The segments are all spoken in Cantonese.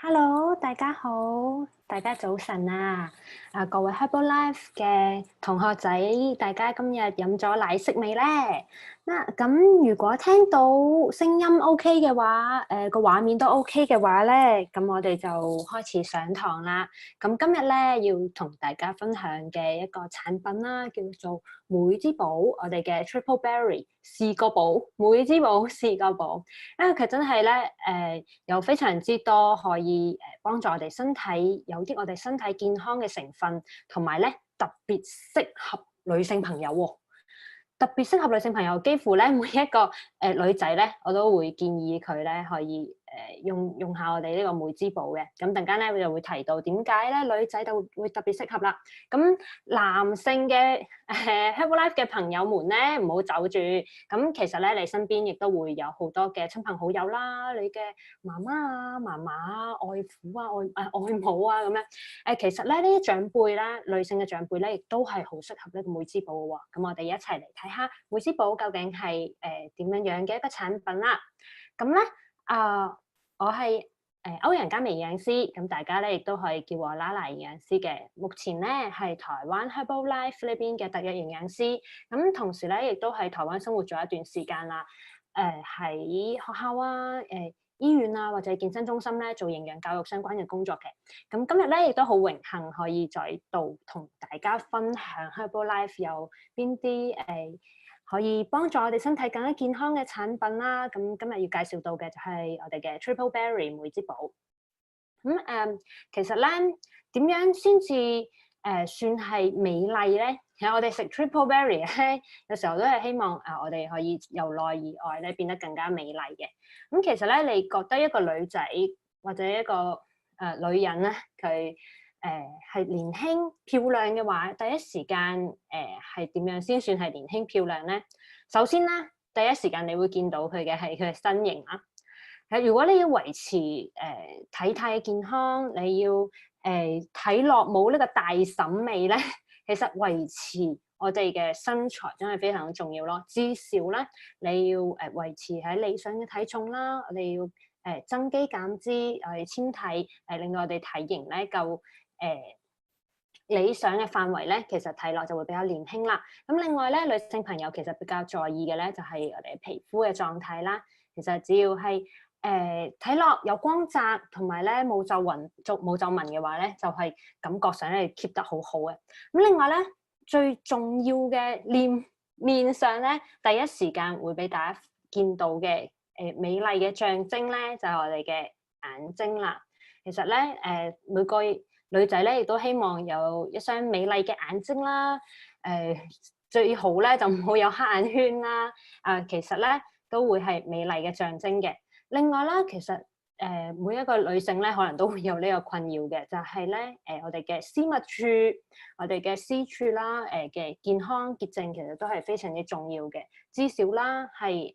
Hello，大家好，大家早晨啊！各位 Herbalife 嘅同學仔，大家今日飲咗奶昔未咧？咁如果聽到聲音 OK 嘅話，個畫面都 OK 嘅話咧，咁我哋就開始上堂啦。咁今日咧要同大家分享嘅一個產品啦，叫做莓之寶，我哋嘅 Triple Berry 試個寶，莓之寶試個寶，因為佢真係咧有非常之多可以幫助我哋身體有啲我哋身體健康嘅成分，同埋咧特別適合女性朋友喎。特別適合女性朋友，幾乎咧每一個女仔咧，我都會建議佢咧可以用下我哋呢個莓之寶嘅。咁陣間咧，我就會提到點解咧女仔就會特別適合啦。咁男性嘅Herbalife 嘅朋友們咧，唔好走住。咁其實咧，你身邊亦都會有好多嘅親朋好友啦，你嘅媽媽啊、嫲嫲啊、外父啊、外母啊咁樣。其實咧呢啲長輩啦，女性嘅長輩咧，亦都係好適合呢個莓之寶嘅喎。咁我哋一齊嚟睇下莓之寶究竟係點樣樣嘅一個產品啦。咁咧我係歐陽嘉薇營養師，咁大家咧亦都可以叫我 Lala 營養師嘅。目前咧係台灣 Herbalife 呢邊嘅特約營養師，咁同時咧亦都喺台灣生活咗一段時間啦。喺學校啊，醫院啊或者健身中心咧做營養教育相關嘅工作嘅。咁今日咧亦都好榮幸可以再度同大家分享 Herbalife 有邊啲可以幫助我哋身體更加健康嘅產品啦。咁今日要介紹到嘅就係我哋嘅 Triple Berry 莓之寶。其實咧點樣先至算係美麗咧？其實我哋食 Triple Berry 咧，有時候都係希望我哋可以由內而外咧變得更加美麗嘅。咁其實咧，你覺得一個女仔或者一個女人咧，佢係年輕漂亮嘅話，第一時間係點樣先算係年輕漂亮咧？首先咧，第一時間你會見到佢嘅係佢嘅身形啦。如果你要維持體態嘅健康，你要睇落冇呢個大審美咧，其實維持我哋嘅身材真係非常重要咯。至少咧，你要維持喺理想嘅體重啦，我哋要增肌減脂，我哋纖體令到我哋體型咧夠理想嘅範圍咧，其實睇落就會比較年輕啦。咁另外咧，女性朋友其實比較在意嘅咧，就係我哋皮膚嘅狀態啦。其實只要係睇落有光澤，同埋咧冇皺紋嘅話咧，就係感覺上咧 keep 得好好嘅。咁另外咧，最重要嘅面上咧，第一時間會俾大家見到嘅美麗嘅象徵咧，就係我哋嘅眼睛啦。其實咧每個女仔咧亦都希望有一雙美麗嘅眼睛啦。最好咧就唔好有黑眼圈啦。其實咧都會係美麗嘅象徵嘅。另外啦，其實每一個女性咧，可能都會有呢個困擾嘅，就係咧我哋嘅私密處、我哋嘅私處啦，嘅健康潔淨其實都係非常之重要嘅。至少啦係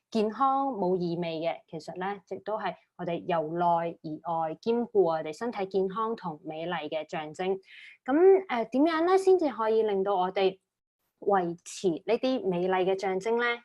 健康冇異味嘅，其實咧亦都係我哋由內而外兼顧我哋身體健康同美麗嘅象徵。咁點樣咧先至可以令到我哋維持呢啲美麗嘅象徵咧？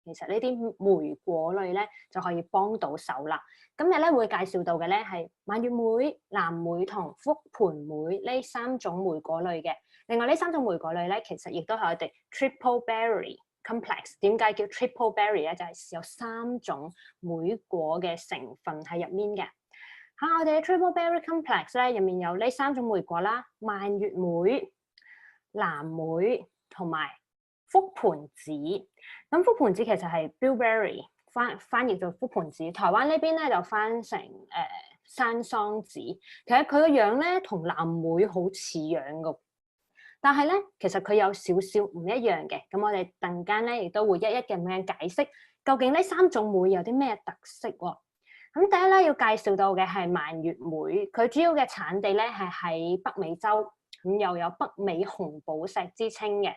其實呢啲莓果類咧就可以幫到手啦。今日咧會介紹到嘅咧係蔓越莓、藍莓同覆盆莓呢三種莓果類嘅。另外呢三種莓果類咧，其實亦都係我哋 Triple Berry Complex。點解叫 Triple Berry 咧？就係有三種莓果嘅成分喺入面嘅。喺我哋嘅 Triple Berry Complex 咧，入面有呢三種莓果啦：蔓越莓、藍莓同埋覆盆子。咁覆盆子其實係 bilberry， 翻譯做覆盆子。台灣呢邊咧就翻成山桑子。其實佢個樣咧同藍莓好似樣噶，但係咧其實佢有少少唔一樣嘅。咁我哋陣間咧亦都會一一咁樣解釋，究竟呢三種莓有啲咩特色喎？咁第一咧要介紹到嘅係蔓越莓，佢主要嘅產地咧係喺北美洲，咁又有北美紅寶石之稱嘅。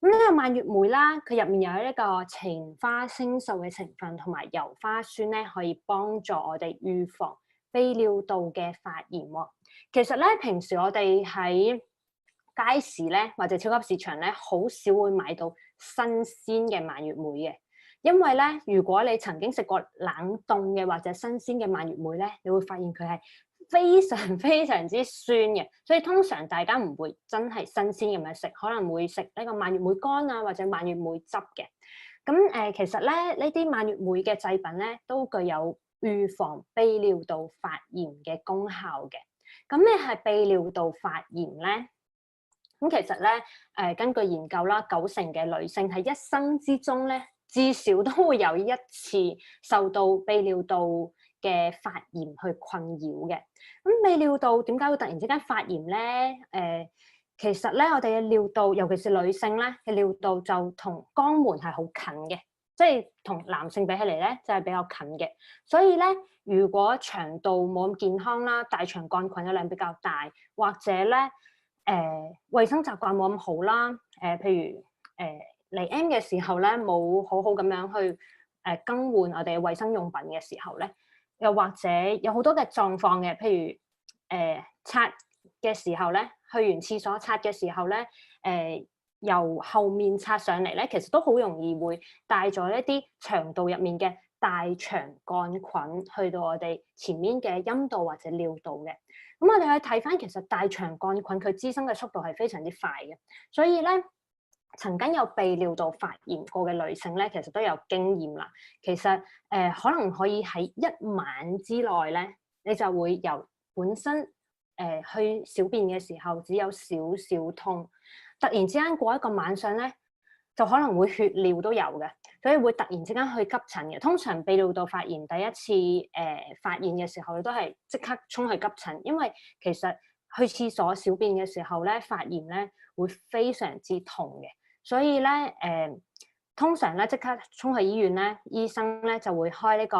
咁呢個蔓越莓啦，佢入面有一個氰花青素嘅成分，同埋油花酸咧，可以幫助我哋預防泌尿道嘅發炎喎。其實咧，平時我哋喺街市咧或者超級市場咧，好少會買到新鮮嘅蔓越莓嘅。因為咧，如果你曾經食過冷凍嘅或者新鮮嘅蔓越莓咧，你會發現佢係非常非常之酸嘅，所以通常大家唔會真係新鮮咁樣食，可能會食呢個蔓越莓乾啊或者蔓越莓汁嘅。咁其實咧呢啲蔓越莓嘅製品咧都具有預防泌尿道發炎嘅功效嘅。咁咩係泌尿道發炎咧？咁其實咧根據研究啦，90%嘅女性喺一生之中咧，至少都會有一次受到泌尿道嘅發炎去困擾嘅。咁泌尿道點解會突然之間發炎咧？其實咧，我哋嘅尿道，尤其是女性咧嘅尿道，就同肛門係好近嘅，即係同男性比起嚟咧，就係比較近嘅。所以咧，如果腸道冇咁健康啦，大腸桿菌嘅量比較大，或者咧衛生習慣冇咁好啦，譬如嚟 M 嘅時候咧，冇好好咁樣去更換我哋嘅衛生用品嘅時候咧，又或者有好多嘅狀況嘅，譬如刷嘅時候咧，去完廁所刷嘅時候咧，由後面刷上嚟咧，其實都好容易會帶咗一啲腸道入面嘅大腸桿菌去到我哋前面嘅陰道或者尿道嘅。咁我哋去睇翻，其實大腸桿菌佢滋生嘅速度係非常之快嘅，所以咧曾經有泌尿道發炎過嘅女性咧，其實都有經驗啦。其實可能可以喺一晚之內咧，你就會由本身去小便嘅時候只有少少痛，突然之間過一個晚上咧，就可能會血尿都有嘅，所以會突然之間去急診嘅。通常泌尿道發炎第一次發現嘅時候，你都係即刻衝去急診，因為其實去廁所小便嘅時候咧，發炎咧會非常之痛嘅，所以咧通常咧即刻衝去醫院咧，醫生咧就會開呢個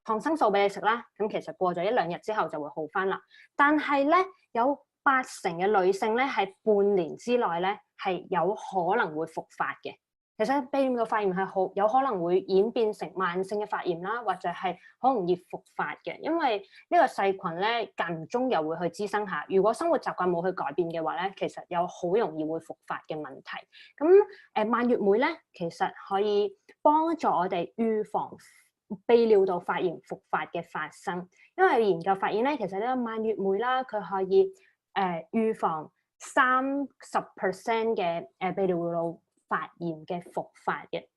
抗生素俾你食啦。咁其實過咗1-2日之後就會好返啦。但係咧有80%嘅女性咧喺半年之內咧係有可能會復發嘅。其實泌尿道發炎係好有可能會演變成慢性嘅發炎啦，或者係好容易復發嘅，因為呢個細菌咧間唔中又會去滋生下。如果生活習慣冇去改變嘅話咧，其實有好容易會復發嘅問題。咁蔓越莓咧，其實可以幫助我哋預防泌尿道發炎復發嘅發生，因為研究發現咧，其實呢個蔓越莓啦，佢可以預防30% 嘅泌尿道發炎嘅復發嘅。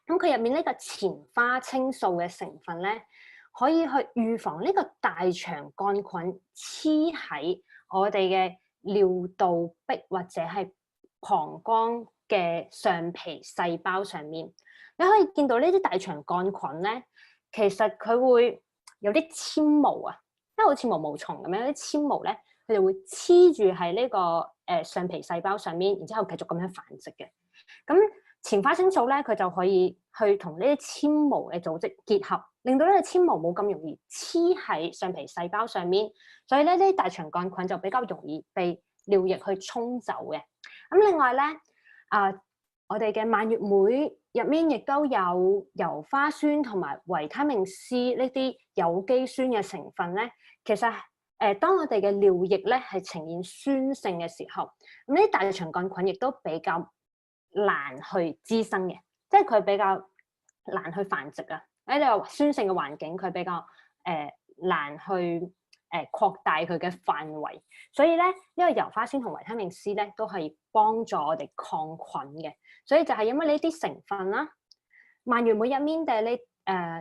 咁佢入面呢個前花青素嘅成分咧，可以去預防呢個大腸桿菌黐喺我哋嘅尿道壁或者係膀胱嘅上皮細胞上面。你可以見到呢啲大腸桿菌咧，其實佢會有啲纖毛啊，即係好似毛毛蟲咁樣，啲纖毛咧，佢哋會黐住喺呢個上皮細胞上面，然之後繼續咁樣繁殖嘅。咁前花青素咧，佢就可以去同呢啲纖毛嘅組織結合，令到呢個纖毛冇咁容易黐喺上皮細胞上面，所以咧呢啲大腸桿菌就比較容易被尿液去沖走嘅。咁另外咧，我哋嘅蔓越莓入面亦都有油花酸同埋維他命 C 呢啲有機酸嘅成分咧，其實當我哋嘅尿液咧係呈現酸性嘅時候，咁呢啲大腸桿菌亦都比較難去滋生嘅，即係佢比較難去繁殖啊！喺呢個酸性嘅環境，佢比較難去擴大佢嘅範圍，所以咧呢個油花酸同維他命 C 咧都係幫助我哋抗菌嘅，所以就係因為呢啲成分啦，蔓越莓入面嘅呢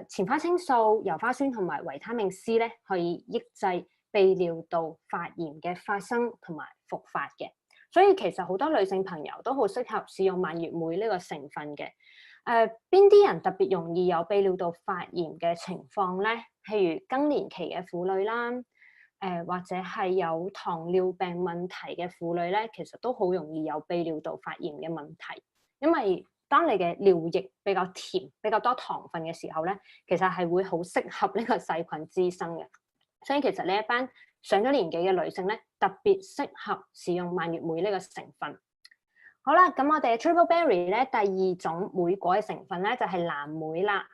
前花青素、油花酸同埋維他命 C 咧，可以抑制泌尿道發炎嘅發生同埋復發嘅。所以其實好多女性朋友都好適合使用蔓越莓呢個成分嘅。邊啲人特別容易有泌尿道發炎嘅情況咧？譬如更年期嘅婦女啦，或者係有糖尿病問題嘅婦女咧，其實都好容易有泌尿道發炎嘅問題。因為當你嘅尿液比較甜、比較多糖分嘅時候咧，其實係會好適合呢個細菌滋生嘅。所以其實呢一班上咗年紀嘅女性咧，特別適合使用蔓越莓呢個成分。好啦，咁我哋 Triple Berry 咧第二種莓果嘅成分咧就係藍莓啦。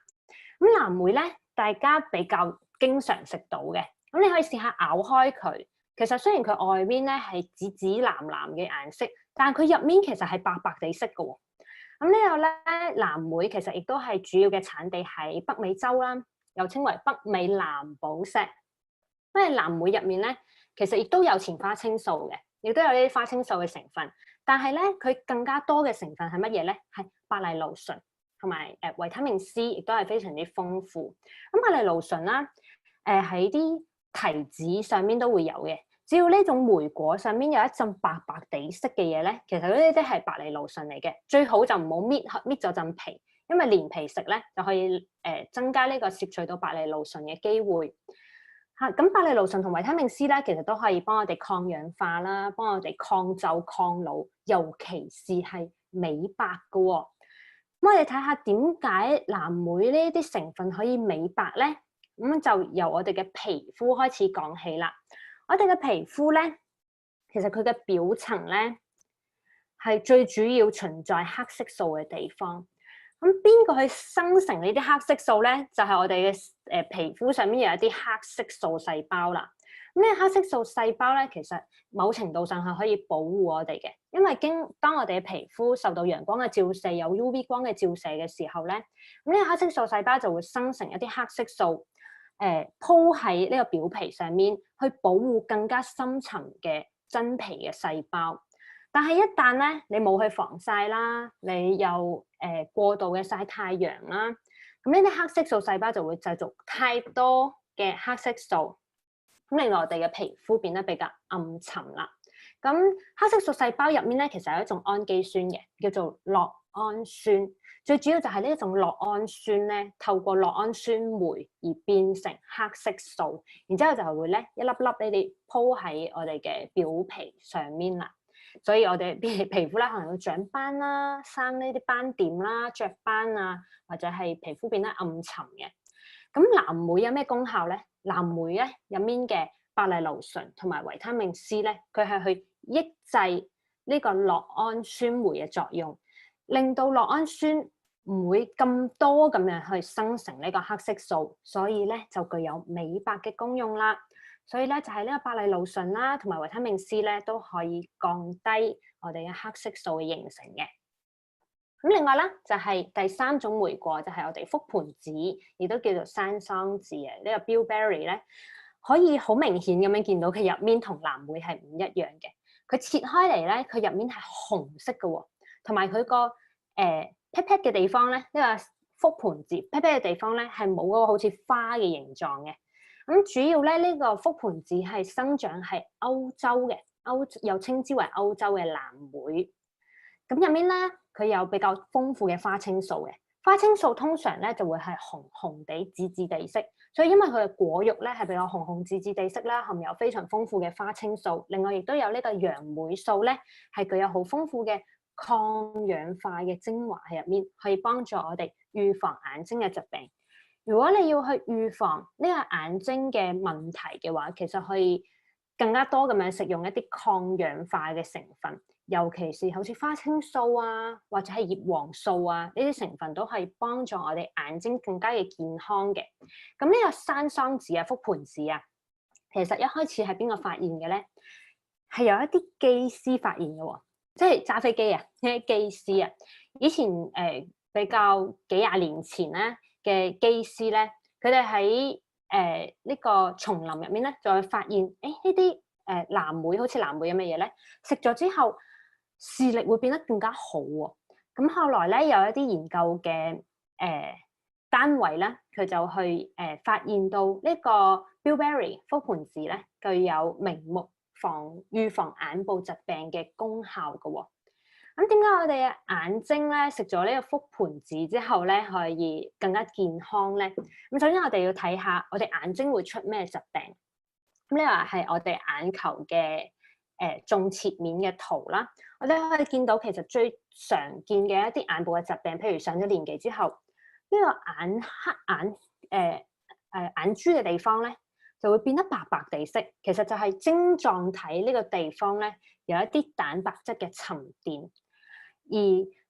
咁藍莓咧，大家比較經常食到嘅，咁你可以試下咬開佢。其實雖然佢外面咧係紫紫藍藍嘅顏色，但係佢入面其實係白白地色嘅喎。咁呢度咧，藍莓其實亦都係主要嘅產地喺北美洲啦，又稱為北美藍寶石。因為藍莓入面咧，其實亦都有前花青素嘅，亦都有呢啲花青素嘅成分。但係咧，佢更加多嘅成分係乜嘢咧？係白藜蘆醇同埋維他命 C，亦都係非常之豐富。咁白藜蘆醇啦，喺啲提子上面都會有嘅。只要呢種莓果上面有一陣白白地色嘅嘢咧，其實呢啲係白藜蘆醇嚟嘅。最好就唔好搣咗陣皮，因為連皮食咧就可以增加呢個攝取到白藜蘆醇嘅機會。咁白藜蘆醇同維他命 C 咧，其實都可以幫我哋抗氧化啦，幫我哋抗皺抗老，尤其是係美白嘅喎。咁我哋睇下點解藍莓呢啲成分可以美白咧？咁就由我哋嘅皮膚開始講起啦。我哋嘅皮膚咧，其實佢嘅表層咧係最主要存在黑色素嘅地方。咁邊個去生成呢啲黑色素咧？就係我哋嘅皮膚上面有一啲黑色素細胞啦。咁呢個黑色素細胞咧，其實某程度上係可以保護我哋嘅，因為當我哋嘅皮膚受到陽光嘅照射，有 UV 光嘅照射嘅時候咧，咁呢個黑色素細胞就會生成一啲黑色素，鋪喺呢個表皮上面，去保護更加深層嘅真皮嘅細胞。但係一旦咧你冇去防曬啦，你又過度嘅曬太陽啦，咁呢啲黑色素細胞就會製造太多嘅黑色素，咁令到我哋嘅皮膚變得比較暗沉啦。咁黑色素細胞入面咧，其實有一種氨基酸嘅，叫做酪氨酸。最主要就係呢一種酪氨酸咧，透過酪氨酸酶而變成黑色素，然之後就會咧一粒粒呢啲鋪喺我哋嘅表皮上面啦。所以我哋皮膚咧可能會長斑啦、生呢啲斑點啦、雀斑啊，或者係皮膚變得暗沉嘅。咁藍莓有咩功效咧？藍莓咧入面嘅白藜蘆醇同埋維他命 C 咧，佢係去抑制呢個酪氨酸酶嘅作用，令到酪氨酸唔會咁多咁樣去生成呢個黑色素，所以咧就具有美白嘅功用啦。所以咧就係呢個白藜蘆醇啦，同埋維他命 C 咧都可以降低我哋嘅黑色素嘅形成嘅。咁另外咧就係第三種莓果，就係我哋覆盆子，亦都叫做山桑子嘅呢個 bilberry 咧，可以好明顯咁樣見到佢入面同藍莓係唔一樣嘅。佢切開嚟咧，佢入面係紅色嘅喎，同埋佢個屁屁嘅地方咧，呢個覆盆子屁屁嘅地方咧係冇嗰個好似花嘅形狀嘅。咁主要咧呢個覆盆子係生長喺歐洲嘅，又稱之為歐洲嘅藍莓。咁入面咧佢有比較豐富嘅花青素嘅，花青素通常咧就會係紅紅地、紫紫地色，所以因為佢嘅果肉咧係比較紅紅紫紫地色啦，含有非常豐富嘅花青素。另外亦都有呢個楊梅素咧，係具有好豐富嘅抗氧化嘅精華喺入面，可以幫助我哋預防眼睛嘅疾病。如果你要去預防呢個眼睛嘅問題嘅話，其實可以更加多咁樣食用一啲抗氧化嘅成分，尤其是好似花青素啊，或者係葉黃素啊，呢啲成分都係幫助我哋眼睛更加嘅健康嘅。咁呢個山桑子啊、覆盆子啊，其實一開始係邊個發現嘅咧？係有一啲機師發現嘅喎，即係揸飛機啊，呢啲機師啊，以前比較幾廿年前咧嘅機師咧，佢哋喺呢個叢林入面咧，就會發現呢啲藍莓好似藍莓咁嘅嘢咧，食咗之後視力會變得更加好喎。咁後來咧有一啲研究嘅單位咧，佢就去發現到呢個 bilberry 覆盆子咧，具有明目預防眼部疾病嘅功效嘅喎。咁點解我哋嘅眼睛咧食咗呢個覆盆子之後咧可以更加健康咧？咁首先我哋要睇下我哋眼睛會出咩疾病。咁呢個係我哋眼球嘅縱切面嘅圖啦。我哋可以見到其實最常見嘅一啲眼部嘅疾病，譬如上咗年紀之後，呢個眼珠嘅地方咧就會變得白白地色。其實就係晶狀體呢個地方咧有一啲蛋白質嘅沉澱。而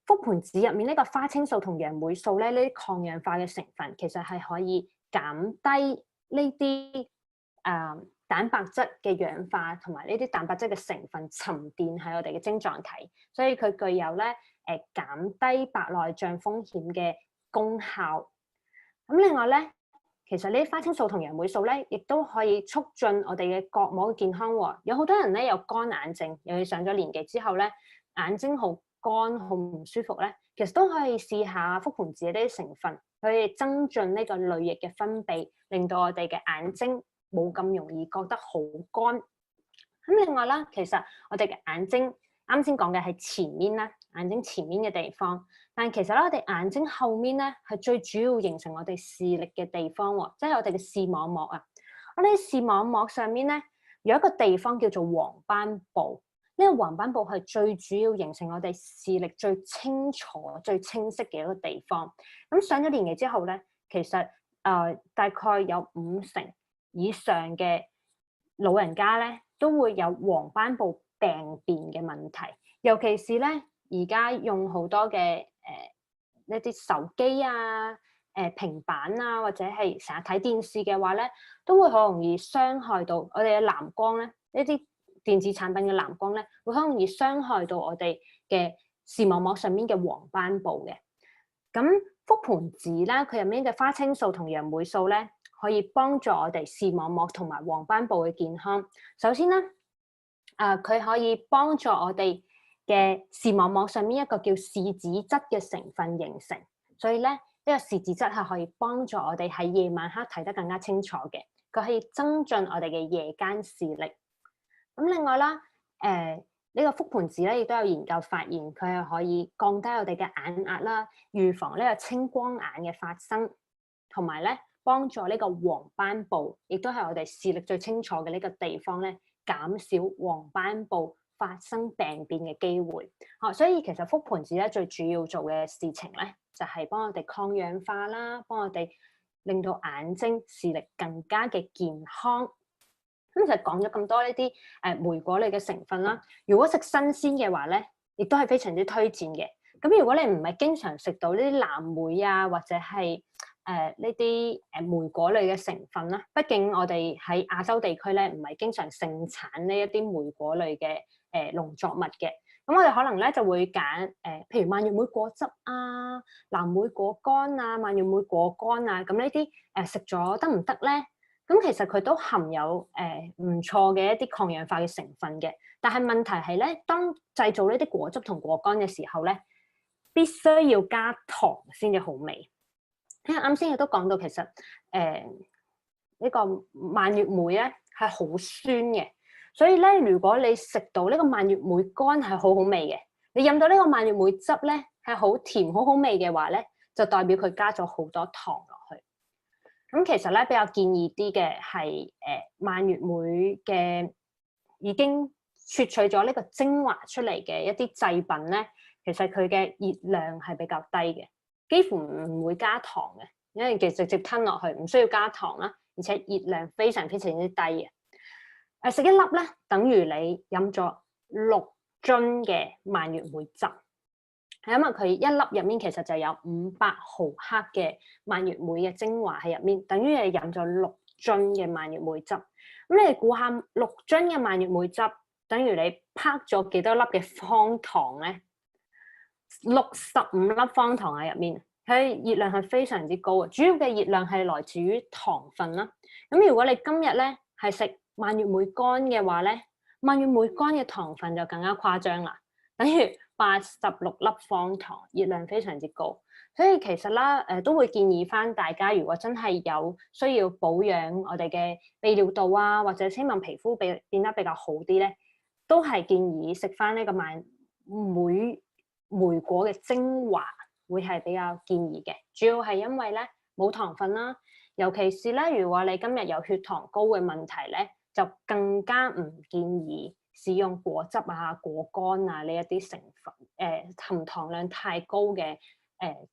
覆盆子入面呢個花青素同楊梅素咧，呢啲抗氧化嘅成分，其實係可以減低呢啲蛋白質嘅氧化，同埋呢啲蛋白質嘅成分沉澱喺我哋嘅晶狀體，所以佢具有咧減低白內障風險嘅功效。咁另外咧，其實呢啲花青素同楊梅素咧，亦都可以促進我哋嘅角膜嘅健康喎。有好多人咧有乾眼症，尤其上咗年紀之後咧，眼睛好乾、好唔舒服咧，其實都可以試下覆盆子呢啲成分，可以增進呢個淚液嘅分泌，令到我哋嘅眼睛冇咁容易覺得好乾。咁另外啦，其實我哋嘅眼睛啱先講嘅係前面啦，眼睛前面嘅地方，但係其實咧，我哋眼睛後面咧係最主要形成我哋視力嘅地方喎，即係我哋嘅視網膜啊。我哋視網膜上面咧有一個地方叫做黃斑部，呢個黃斑部係最主要形成我哋視力最清楚、最清晰嘅一個地方。咁上咗年紀之後咧，其實大概有50%以上嘅老人家咧，都會有黃斑部病變嘅問題，尤其是咧而家用好多嘅一啲手機啊、平板啊，或者係成日睇電視嘅話咧，都會好容易傷害到我哋嘅藍光咧。呢啲電子產品嘅藍光咧，會好容易傷害到我哋嘅視網膜上面嘅黃斑部嘅。咁覆盆子啦，佢入面嘅花青素同楊梅素咧，可以幫助我哋視網膜同埋黃斑部嘅健康。首先咧，佢可以幫助我哋嘅視網膜上面一個叫視紫質嘅成分形成，所以咧呢個視紫質係可以幫助我哋喺夜晚黑睇得更加清楚嘅，佢可以增進我哋嘅夜間視力。咁另外啦，呢個覆盆子咧亦都有研究發現，佢係可以降低我哋嘅眼壓啦，預防呢個青光眼嘅發生，同埋咧幫助呢個黃斑部，亦都係我哋視力最清楚嘅呢個地方咧，減少黃斑部發生病變嘅機會。所以其實覆盆子咧最主要做嘅事情咧，就係幫我哋抗氧化啦，幫我哋令到眼睛視力更加嘅健康。咁就講咗咁多呢啲莓果類嘅成分啦。如果食新鮮嘅話咧，亦都係非常之推薦嘅。咁如果你唔係經常食到呢啲藍莓啊，或者係呢啲莓果類嘅成分啦，畢竟我哋喺亞洲地區咧唔係經常盛產呢一啲莓果類嘅農作物嘅。咁我哋可能咧就會揀譬如蔓越莓果汁啊、藍莓果乾啊、蔓越莓果乾啊，咁呢啲食咗得唔得咧？咁其實佢都含有唔錯嘅一啲抗氧化嘅成分嘅，但係問題係咧，當製造呢啲果汁同果乾嘅時候咧，必須要加糖先至好味。因為啱先亦都講到，其實呢個蔓越莓咧係好酸嘅，所以咧如果你食到呢個蔓越莓乾係好好味嘅，你飲到呢個蔓越莓汁咧係好甜好好味嘅話咧，就代表佢加咗好多糖落去。咁其實咧比較建議啲嘅係蔓越莓嘅已經萃取咗呢個精華出嚟嘅一啲製品咧，其實佢嘅熱量係比較低嘅，幾乎唔會加糖嘅，因為其實直接吞落去唔需要加糖啦，而且熱量非常非常之低嘅。食一粒咧，等於你飲咗6樽嘅蔓越莓汁。係因為佢一粒入面其實就有500毫克嘅蔓越莓嘅精華喺入面，等於你飲咗6樽嘅蔓越莓汁。咁你哋估下6樽嘅蔓越莓汁等於你拍咗幾多粒嘅方糖咧？65粒方糖喺入面，佢熱量係非常之高嘅。主要嘅熱量係來自於糖分啦。咁如果你今日咧係食蔓越莓乾嘅話咧，蔓越莓乾嘅糖分就更加誇張啦，等於86粒方糖，熱量非常之高。所以其實啦，都會建議翻大家，如果真係有需要保養我哋嘅泌尿道啊，或者希望皮膚變得比較好啲咧，都係建議食翻呢個蔓莓果嘅精華，會係比較建議嘅。主要係因為咧冇糖分啦，尤其是咧如果你今日有血糖高嘅問題咧，就更加唔建議使用果汁啊、果乾啊呢一啲成分，含糖量太高嘅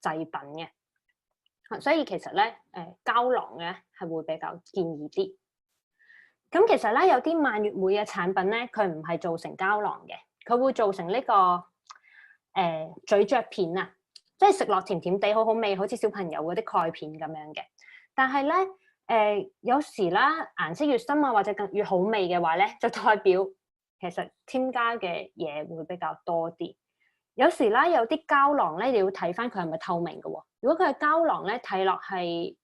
製品嘅。所以其實咧膠囊咧係會比較建議啲。咁其實咧有啲蔓越莓嘅產品咧，佢唔係做成膠囊嘅，佢會做成呢個咀嚼片啊，即係食落甜甜地好好味，好似小朋友嗰啲鈣片咁樣嘅。但係咧有時啦，顏色越深啊，或者越好味嘅話咧，就代表其實添加嘅嘢會比較多啲。有時啦，有啲膠囊咧，你要睇翻佢係咪透明嘅喎。如果佢係膠囊咧，睇落係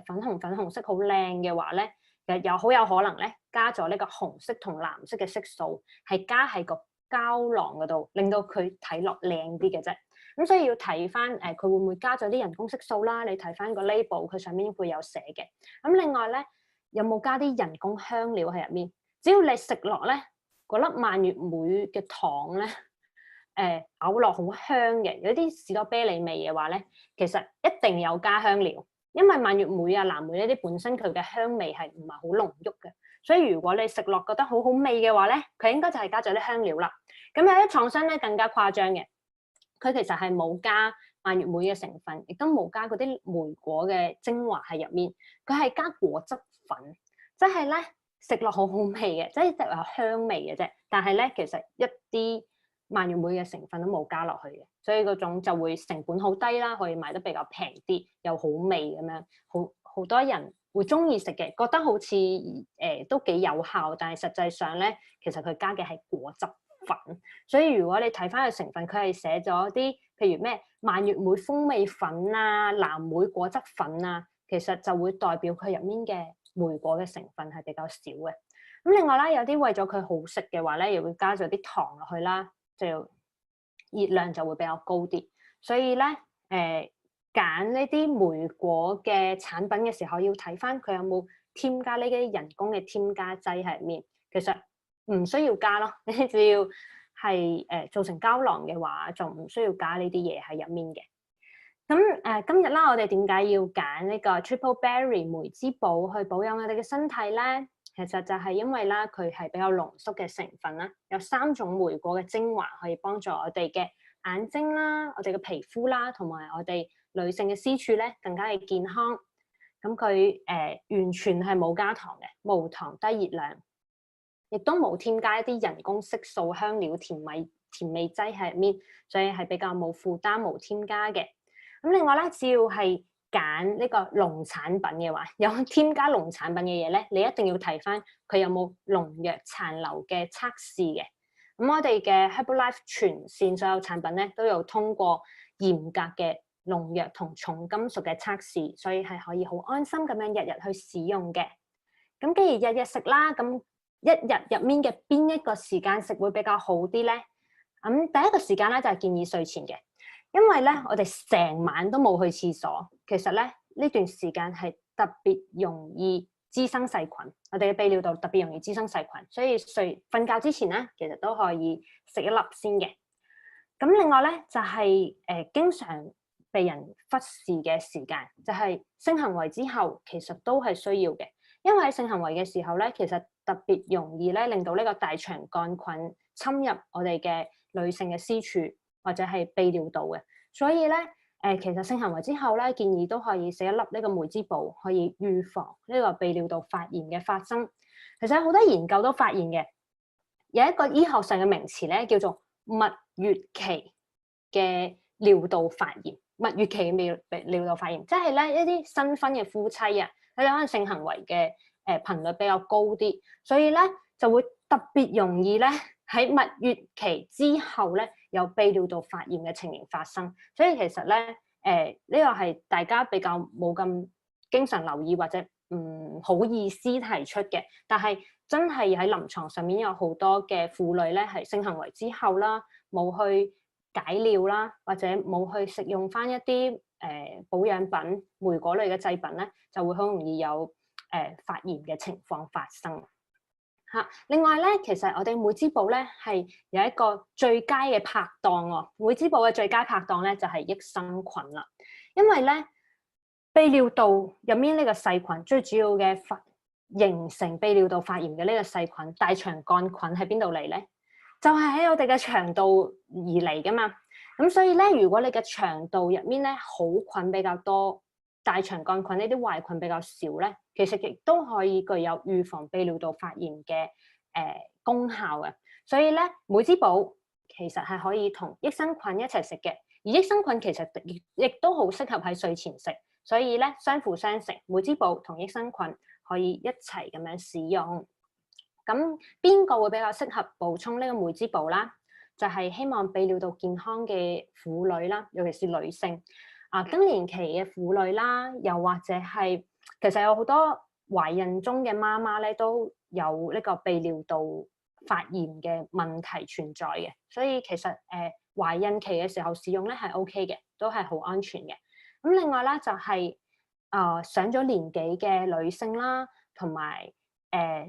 粉紅色好靚嘅話咧，其實好有可能咧加咗呢個紅色同藍色嘅色素，係加喺個膠囊嗰度，令到佢睇落靚啲嘅啫。咁所以要睇翻佢會唔會加咗啲人工色素啦？你睇翻個 label，佢上面會有寫嘅。咁另外咧，有冇加啲人工香料喺入面？只要你食落咧，嗰粒蔓越莓嘅糖咧，咬落好香嘅，有啲士多啤梨味嘅話咧，其實一定有加香料，因為蔓越莓啊、藍莓呢啲本身佢嘅香味係唔係好濃郁嘅，所以如果你食落覺得好好味嘅話咧，佢應該就係加咗啲香料啦。咁有啲廠商咧更加誇張嘅，佢其實係冇加蔓越莓嘅成分，亦都冇加嗰啲莓果嘅精華喺入面，佢係加果汁粉，即係咧食落好好味嘅，即係得有香味嘅啫。但係咧其實一啲蔓越莓嘅成分都冇加落去嘅，所以嗰種就會成本好低啦，可以賣得比較平啲，又好味咁樣，好多人會中意食嘅，覺得好似都幾有效，但係實際上咧，其實佢加嘅係果汁粉，所以如果你睇翻佢成分，佢係寫咗啲譬如咩蔓越莓風味粉啊、藍莓果汁粉啊，其實就會代表佢入面嘅莓果嘅成分係比較少嘅。咁另外啦，有啲為咗佢好食嘅話咧，又會加咗啲糖落去啦。就熱量就會比較高啲，所以咧揀呢啲莓果嘅產品嘅時候，要睇翻佢有冇添加呢啲人工嘅添加劑喺入面。其實唔需要加咯，你只要係做成膠囊嘅話，就唔需要加呢啲嘢喺入面嘅。咁今日啦，我哋點解要揀呢個 Triple Berry 莓之寶去保養我哋嘅身體咧？其實就係因為啦，佢係比較濃縮嘅成分啦，有3種莓果嘅精華可以幫助我哋嘅眼睛啦、我哋嘅皮膚啦，同埋我哋女性嘅私處咧更加嘅健康。咁佢完全係冇加糖嘅，無糖低熱量，亦都冇添加一啲人工色素、香料、甜味劑喺入面，所以係比較冇負擔、冇添加嘅。咁另外咧，只要係揀呢個農產品嘅話，有添加農產品嘅嘢咧，你一定要睇翻佢有冇農藥殘留嘅測試嘅。咁我哋嘅 Herbalife 全線所有產品咧都有通過嚴格嘅農藥同重金屬嘅測試，所以係可以好安心咁樣日日去使用嘅。咁既然日日食啦，咁一日入面嘅邊一個時間食會比較好啲咧？咁第一個時間咧就係建議睡前嘅。因為咧，我哋成晚都冇去廁所，其實咧呢段時間係特別容易滋生細菌，我哋嘅泌尿道特別容易滋生細菌，所以瞓覺之前咧，其實都可以食一粒先嘅。咁另外咧就係經常被人忽視嘅時間，就係性行為之後，其實都係需要嘅，因為喺性行為嘅時候咧，其實特別容易咧令到呢個大腸桿菌侵入我哋嘅女性嘅私處，或者係泌尿道嘅，所以咧其實性行為之後咧，建議都可以食一粒呢個莓之寶，可以預防呢個泌尿道發炎嘅發生。其實好多研究都發現嘅，有一個醫學上嘅名詞咧，叫做蜜月期嘅尿道發炎。蜜月期嘅尿道發炎，即係咧一啲新婚嘅夫妻啊，佢哋可能性行為嘅頻率比較高啲，所以咧就會特別容易咧喺蜜月期之後咧有泌尿道發炎嘅情形發生。所以其實咧呢個係大家比較冇咁經常留意或者唔好意思提出嘅，但係真係喺臨床上面有好多嘅婦女咧係性行為之後啦，冇去解尿啦，或者冇去食用翻一啲保養品、莓果類嘅製品咧，就會好容易有發炎嘅情況發生嚇。另外咧，其實我哋莓之寶咧係有一個最佳嘅拍檔喎。莓之寶嘅最佳拍檔咧就係益生菌啦，因為咧泌尿道入面呢個細菌最主要嘅形成泌尿道發炎嘅呢個細菌大腸桿菌喺邊度嚟咧？就係喺我哋嘅腸道而嚟噶嘛，咁所以咧，如果你嘅腸道入面咧好菌比較多，大腸桿菌呢啲壞菌比較少咧，其實亦都可以具有預防泌尿道發炎嘅功效嘅。所以咧，莓之寶其實係可以同益生菌一齊食嘅，而益生菌其實亦都好適合喺睡前食，所以咧相輔相成，莓之寶同益生菌可以一齊咁樣使用。咁邊個會比較適合補充呢個莓之寶啦？就係希望泌尿道健康嘅婦女啦，尤其是女性更年期嘅婦女啦，又或者係其實有好多懷孕中嘅媽媽咧，都有呢個泌尿道發炎嘅問題存在嘅，所以其實懷孕期嘅時候使用咧係 OK 嘅，都係好安全嘅。咁另外咧就係上咗年紀嘅女性啦，同埋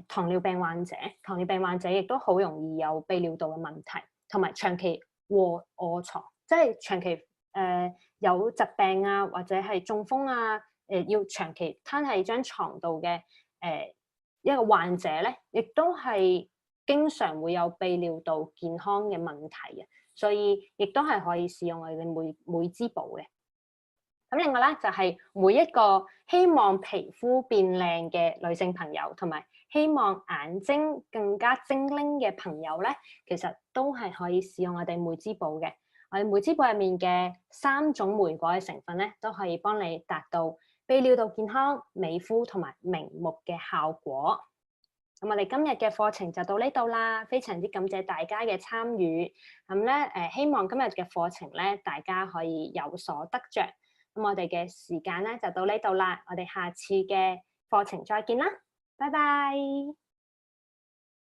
糖尿病患者，糖尿病患者亦都好容易有泌尿道嘅問題，同埋長期臥床，即係長期有疾病啊，或者係中風啊，要長期攤喺張床度嘅一個患者咧，亦都係經常會有泌尿道健康嘅問題嘅，所以亦都係可以使用我哋妹滋寶嘅。咁另外咧就係每一個希望皮膚變靚嘅女性朋友，同埋希望眼睛更加精靈嘅朋友咧，其實都係可以使用我哋妹滋寶嘅。我哋妹滋寶入面嘅3種莓果嘅成分咧，都可以幫你達到泌尿道健康、美膚同埋明目嘅效果。咁我哋今日嘅課程就到呢度啦，非常之感謝大家嘅參與。咁咧希望今日嘅課程咧，大家可以有所得着。咁我哋嘅時間咧就到呢度啦，我哋下次嘅課程再見啦，拜拜。